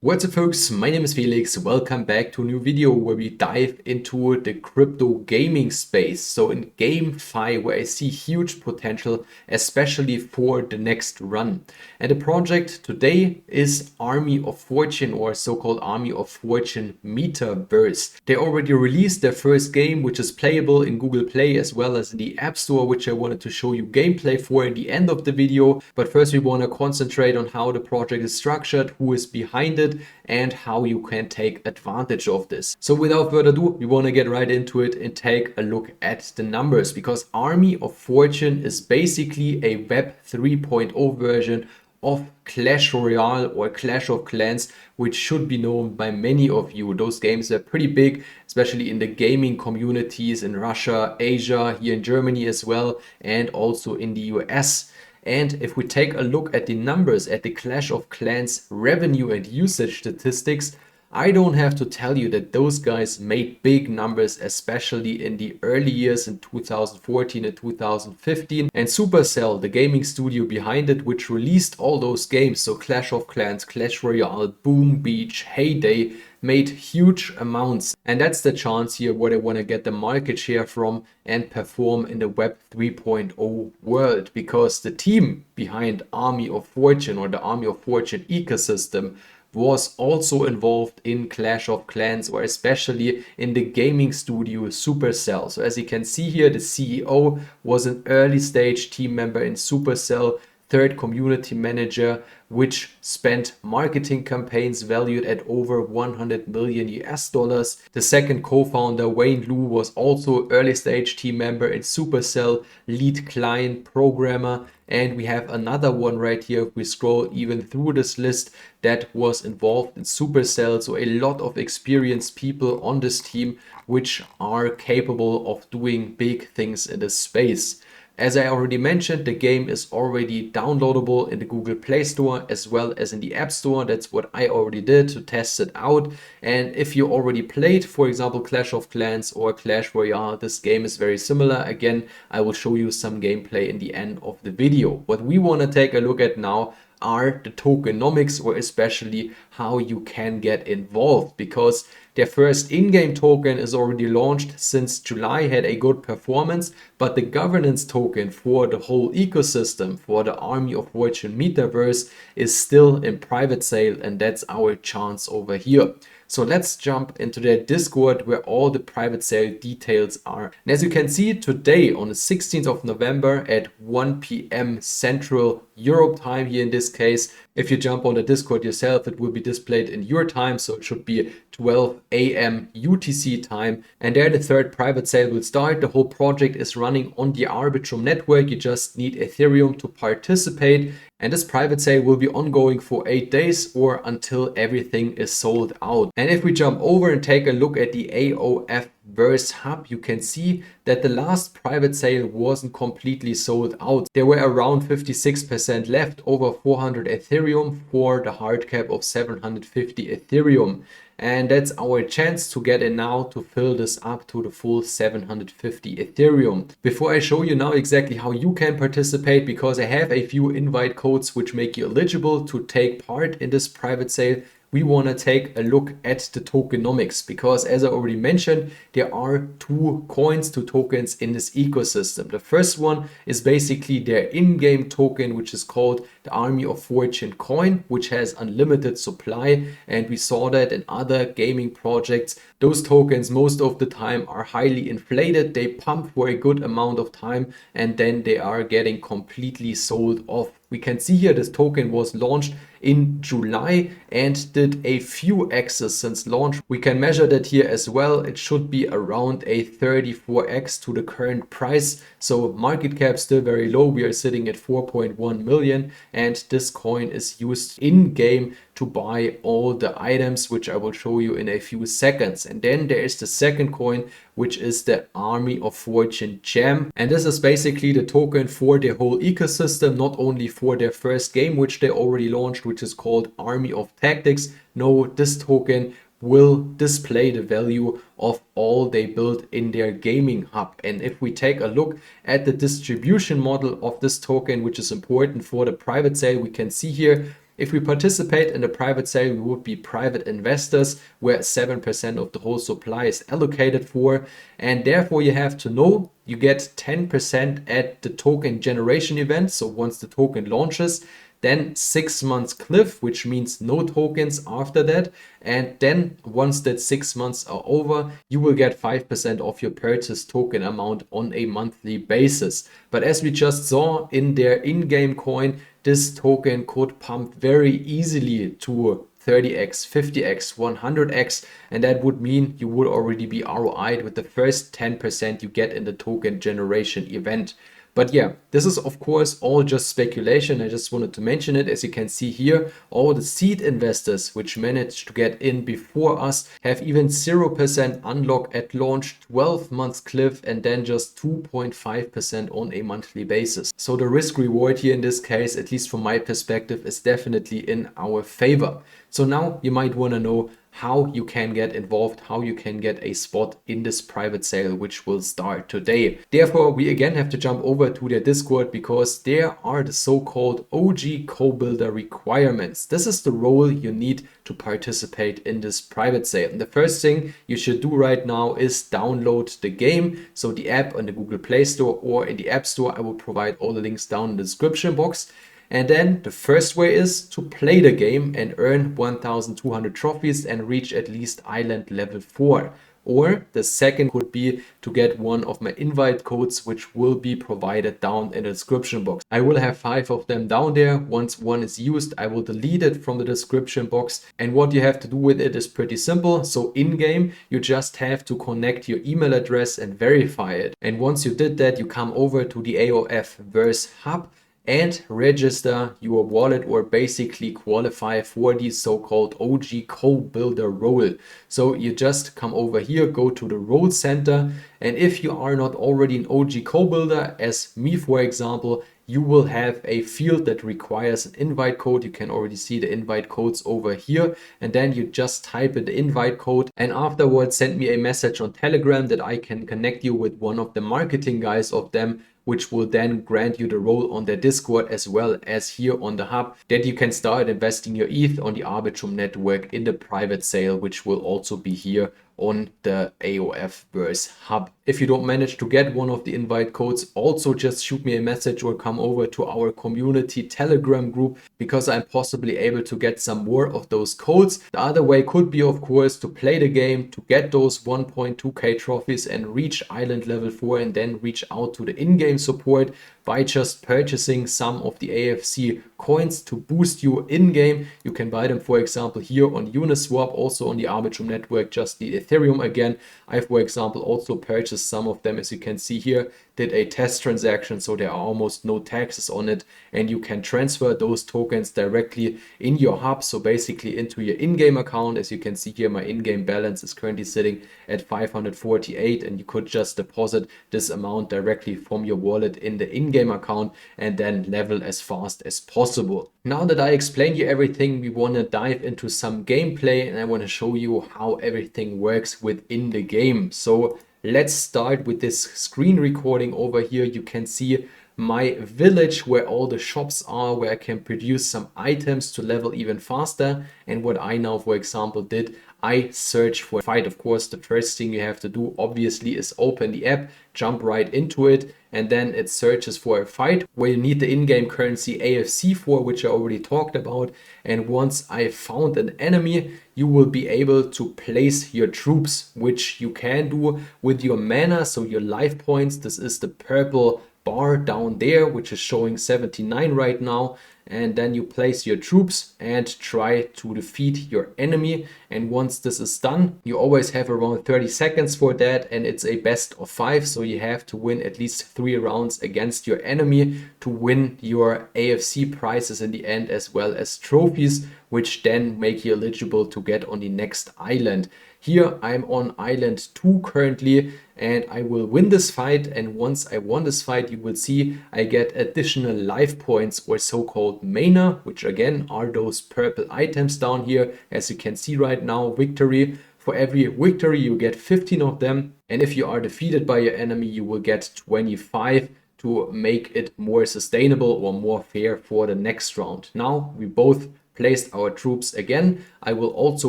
What's up folks, my name is Felix. Welcome back to a new video where we dive into the crypto gaming space. So in GameFi, where I see huge potential, especially for the next run. And the project today is Army of Fortune, or so-called Army of Fortune Metaverse. They already released their first game, which is playable in Google Play as well as in the App Store, which I wanted to show you gameplay for in the end of the video. But first we want to concentrate on how the project is structured, who is behind it, and how you can take advantage of this. So without further ado, we want to get right into it and take a look at the numbers, because Army of Fortune is basically a Web 3.0 version of Clash Royale or Clash of Clans, which should be known by many of you. Those games are pretty big, especially in the gaming communities in Russia, Asia, here in Germany as well, and also in the US. And if we take a look at the numbers, at the Clash of Clans revenue and usage statistics, I don't have to tell you that those guys made big numbers, especially in the early years in 2014 and 2015. And Supercell, the gaming studio behind it, which released all those games, so Clash of Clans, Clash Royale, Boom Beach, Heyday, made huge amounts. And that's the chance here where they want to get the market share from and perform in the Web 3.0 world, because the team behind Army of Fortune, or the Army of Fortune ecosystem, was also involved in Clash of Clans, or especially in the gaming studio Supercell. So as you can see here, the CEO was an early stage team member in Supercell, third community manager, which spent marketing campaigns valued at over 100 million US dollars. The second co-founder, Wayne Liu, was also early stage team member in Supercell, lead client programmer. And we have another one right here, if we scroll even through this list, that was involved in Supercell. So a lot of experienced people on this team, which are capable of doing big things in this space. As I already mentioned, the game is already downloadable in the Google Play Store as well as in the App Store. That's what I already did to test it out. And if you already played, for example, Clash of Clans or Clash Royale, this game is very similar. Again, I will show you some gameplay in the end of the video. What we want to take a look at now are the tokenomics, or especially how you can get involved, because their first in-game token is already launched since July, had a good performance, but the governance token for the whole ecosystem, for the Army of Fortune Metaverse, is still in private sale, and that's our chance over here. So let's jump into their Discord, where all the private sale details are. And as you can see, today on the 16th of November at 1 p.m. Central Europe time, here in this case, if you jump on the Discord yourself, it will be displayed in your time, so it should be 12 a.m. UTC time. And there the third private sale will start. The whole project is running on the Arbitrum network. You just need Ethereum to participate. And this private sale will be ongoing for 8 days, or until everything is sold out. And if we jump over and take a look at the AOFverse hub, you can see that the last private sale wasn't completely sold out. There were around 56% left, over 400 Ethereum for the hard cap of 750 Ethereum. And that's our chance to get in now to fill this up to the full 750 Ethereum. Before I show you now exactly how you can participate, because I have a few invite codes which make you eligible to take part in this private sale, we want to take a look at the tokenomics, because as I already mentioned, there are two tokens in this ecosystem. The first one is basically their in-game token, which is called the Army of Fortune coin, which has unlimited supply, and we saw that in other gaming projects. Those tokens most of the time are highly inflated. They pump for a good amount of time, and then they are getting completely sold off. We can see here this token was launched in July and did a few X's since launch. We can measure that here as well. It should be around a 34x to the current price. So market cap still very low. We are sitting at 4.1 million, and this coin is used in game to buy all the items, which I will show you in a few seconds. And then there is the second coin, which is the Army of Fortune Gem. And this is basically the token for their whole ecosystem, not only for their first game, which they already launched, which is called Army of Tactics. No, this token will display the value of all they built in their gaming hub. And if we take a look at the distribution model of this token, which is important for the private sale, we can see here If we participate in the private sale, we would be private investors where 7% of the whole supply is allocated for. And therefore you have to know you get 10% at the token generation event. So once the token launches, then 6 months cliff, which means no tokens after that. And then once that 6 months are over, you will get 5% of your purchase token amount on a monthly basis. But as we just saw in their in-game coin, this token could pump very easily to 30x, 50x, 100x, and that would mean you would already be ROI'd with the first 10% you get in the token generation event. But yeah, this is of course all just speculation. I just wanted to mention it. As you can see here, all the seed investors which managed to get in before us have even 0% unlock at launch, 12 months cliff, and then just 2.5% on a monthly basis. So the risk reward here in this case, at least from my perspective, is definitely in our favor. So now you might want to know how you can get involved, how you can get a spot in this private sale, which will start today. Therefore, we again have to jump over to their Discord because there are the so-called OG co-builder requirements. This is the role you need to participate in this private sale. And the first thing you should do right now is download the game. So the app on the Google Play Store or in the App Store. I will provide all the links down in the description box. And then the first way is to play the game and earn 1,200 trophies and reach at least island level 4. Or the second could be to get one of my invite codes, which will be provided down in the description box. I will have 5 of them down there. Once one is used, I will delete it from the description box. And what you have to do with it is pretty simple. So in game, you just have to connect your email address and verify it. And once you did that, you come over to the AOFverse hub and register your wallet, or basically qualify for the so-called OG co-builder role. So you just come over here, go to the role center, and if you are not already an OG co-builder, as me for example, you will have a field that requires an invite code. You can already see the invite codes over here, and then you just type in the invite code and afterwards send me a message on Telegram that I can connect you with one of the marketing guys of them, which will then grant you the role on their Discord as well as here on the hub, that you can start investing your ETH on the Arbitrum network in the private sale, which will also be here on the AOFverse hub. If you don't manage to get one of the invite codes, also just shoot me a message or come over to our community Telegram group, because I'm possibly able to get some more of those codes. The other way could be, of course, to play the game, to get those 1.2k trophies and reach island level 4, and then reach out to the in-game support by just purchasing some of the AFC coins to boost you in-game. You can buy them, for example, here on Uniswap, also on the Arbitrum network, just the Ethereum again. I, for example, also purchased some of them, as you can see here, did a test transaction, so there are almost no taxes on it, and you can transfer those tokens directly in your hub, so basically into your in-game account. As you can see here, my in-game balance is currently sitting at 548, and you could just deposit this amount directly from your wallet in the in-game account and then level as fast as possible. Now that I explained you everything, we want to dive into some gameplay, and I want to show you how everything works within the game. So let's start with this screen recording over here. You can see my village where all the shops are, where I can produce some items to level even faster. And what I now, for example, did, I search for a fight. Of course, the first thing you have to do obviously is open the app, jump right into it, and then it searches for a fight where you need the in-game currency AFC for, which I already talked about. And once I found an enemy, you will be able to place your troops, which you can do with your mana, so your life points. This is the purple bar down there, which is showing 79 right now. And then you place your troops and try to defeat your enemy. And once this is done, you always have around 30 seconds for that, and it's a best of 5, so you have to win at least 3 rounds against your enemy to win your AFC prizes in the end, as well as trophies, which then make you eligible to get on the next island. Here I'm on island 2 currently, and I will win this fight. And once I won this fight, you will see I get additional life points, or so-called mana, which again are those purple items down here. As you can see right now, victory. For every victory you get 15 of them, and if you are defeated by your enemy, you will get 25 to make it more sustainable or more fair for the next round. Now we both placed our troops again, I will also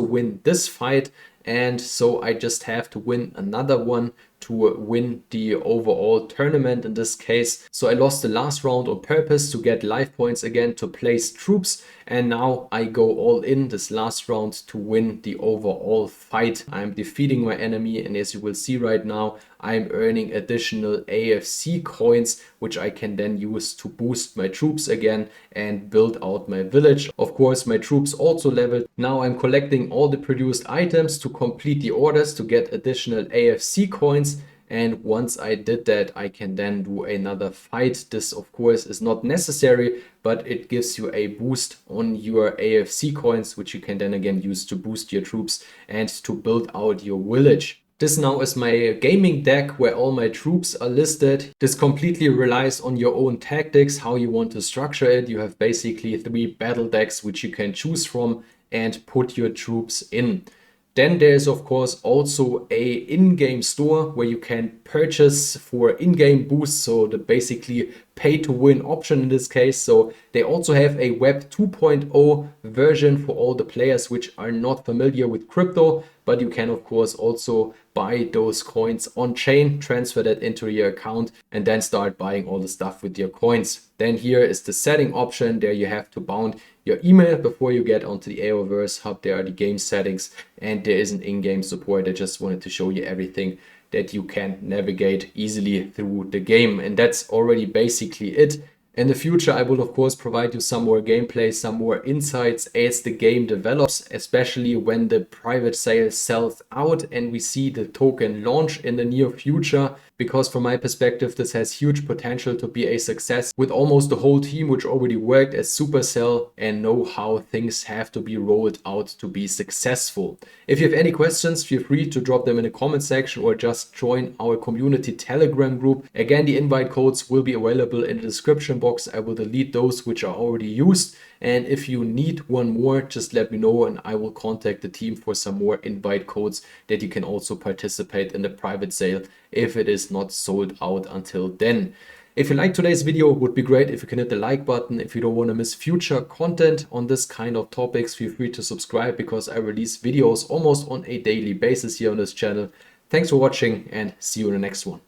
win this fight. And so I just have to win another one to win the overall tournament in this case. So I lost the last round on purpose to get life points again to place troops. And now I go all in this last round to win the overall fight. I'm defeating my enemy, and as you will see right now, I'm earning additional AFC coins, which I can then use to boost my troops again and build out my village. Of course, my troops also leveled. Now I'm collecting all the produced items to complete the orders to get additional AFC coins. And once I did that, I can then do another fight. This, of course, is not necessary, but it gives you a boost on your AFC coins, which you can then again use to boost your troops and to build out your village. This now is my gaming deck where all my troops are listed. This completely relies on your own tactics, how you want to structure it. You have basically 3 battle decks which you can choose from and put your troops in. Then there's of course also a in-game store where you can purchase for in-game boosts, so the basically pay to win option in this case. So they also have a Web 2.0 version for all the players which are not familiar with crypto, but you can of course also buy those coins on chain, transfer that into your account, and then start buying all the stuff with your coins. Then here is the setting option. There you have to bound your email before you get onto the AOFverse hub. There are the game settings, and there is an in-game support. I just wanted to show you everything that you can navigate easily through the game, and that's already basically it. In the future, I will of course provide you some more gameplay, some more insights as the game develops, especially when the private sale sells out and we see the token launch in the near future. Because from my perspective, this has huge potential to be a success with almost the whole team which already worked as Supercell and know how things have to be rolled out to be successful. If you have any questions, feel free to drop them in the comment section or just join our community Telegram group. Again, the invite codes will be available in the description box. I will delete those which are already used. And if you need one more, just let me know and I will contact the team for some more invite codes that you can also participate in the private sale if it is not sold out until then. If you liked today's video, it would be great if you can hit the like button. If you don't want to miss future content on this kind of topics, feel free to subscribe because I release videos almost on a daily basis here on this channel. Thanks for watching and see you in the next one.